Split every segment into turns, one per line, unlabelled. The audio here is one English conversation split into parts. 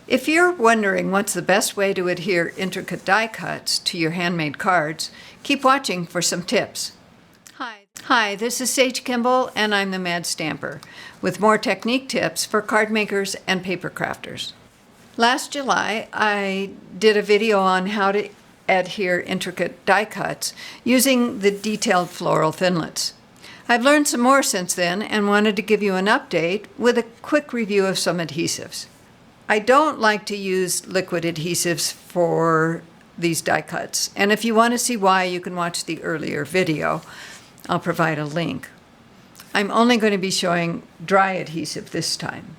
If you're wondering what's the best way to adhere intricate die cuts to your handmade cards, keep watching for some tips. Hi, this is Sage Kimball, and I'm the Mad Stamper, with more technique tips for card makers and paper crafters. Last July, I did a video on how to adhere intricate die cuts using the detailed floral thinlits. I've learned some more since then and wanted to give you an update with a quick review of some adhesives. I don't like to use liquid adhesives for these die cuts, and if you want to see why, you can watch the earlier video. I'll provide a link. I'm only going to be showing dry adhesive this time.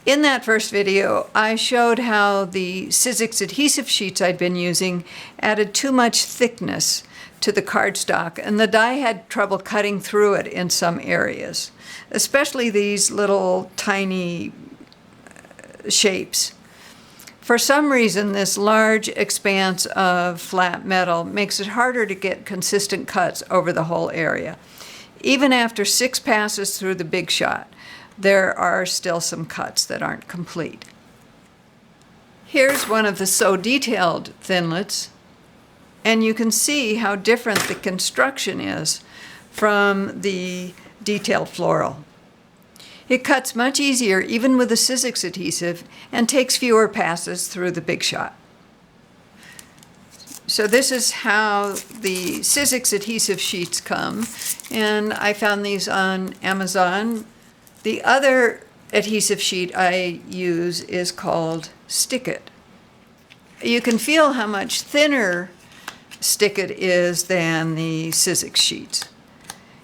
In that first video, I showed how the Sizzix adhesive sheets I'd been using added too much thickness to the cardstock, and the die had trouble cutting through it in some areas, especially these little tiny shapes. For some reason, this large expanse of flat metal makes it harder to get consistent cuts over the whole area. Even after 6 passes through the big shot, there are still some cuts that aren't complete. Here's one of the So Detailed thinlits, and you can see how different the construction is from the detailed floral. It cuts much easier even with the Sizzix adhesive and takes fewer passes through the big shot. So this is how the Sizzix adhesive sheets come, and I found these on Amazon. The other adhesive sheet I use is called Stick It. You can feel how much thinner Stick It is than the Sizzix sheets,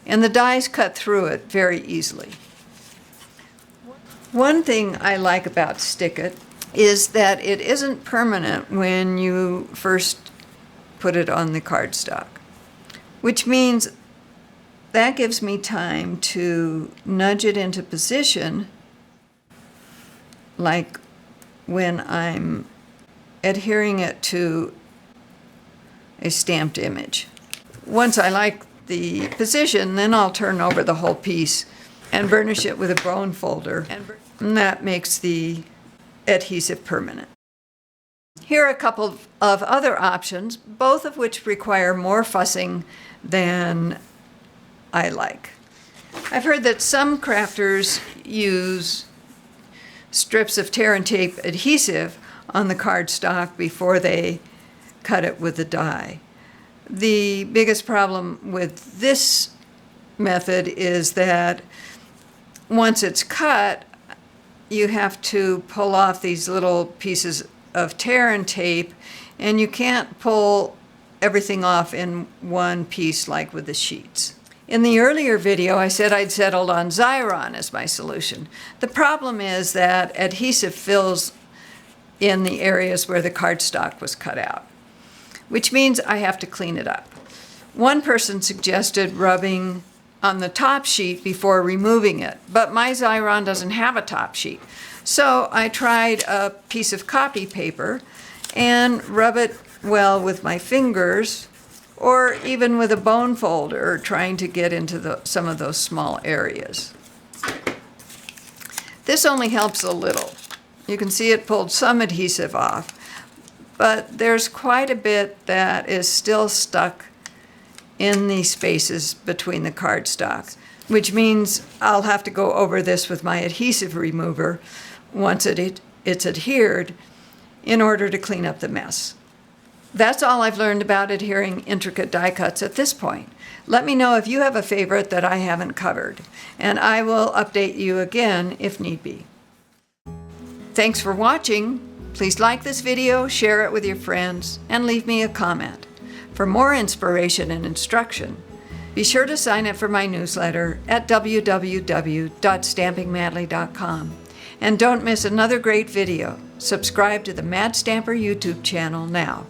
and the dies cut through it very easily. One thing I like about Stick It is that it isn't permanent when you first put it on the cardstock, which means that gives me time to nudge it into position, like when I'm adhering it to a stamped image. Once I like the position, then I'll turn over the whole piece and burnish it with a bone folder, and that makes the adhesive permanent. Here are a couple of other options, both of which require more fussing than I like. I've heard that some crafters use strips of tear and tape adhesive on the cardstock before they cut it with the die. The biggest problem with this method is that once it's cut, you have to pull off these little pieces of tear and tape, and you can't pull everything off in one piece like with the sheets. In the earlier video, I said I'd settled on Xyron as my solution. The problem is that adhesive fills in the areas where the cardstock was cut out, which means I have to clean it up. One person suggested rubbing on the top sheet before removing it, but my Xyron doesn't have a top sheet. So I tried a piece of copy paper and rub it well with my fingers, or even with a bone folder, trying to get into some of those small areas. This only helps a little. You can see it pulled some adhesive off, but there's quite a bit that is still stuck in the spaces between the cardstock, which means I'll have to go over this with my adhesive remover once it's adhered in order to clean up the mess. That's all I've learned about adhering intricate die cuts at this point. Let me know if you have a favorite that I haven't covered, and I will update you again if need be. Thanks for watching. Please like this video, share it with your friends, and leave me a comment. For more inspiration and instruction, be sure to sign up for my newsletter at www.stampingmadly.com. And don't miss another great video. Subscribe to the Mad Stamper YouTube channel now.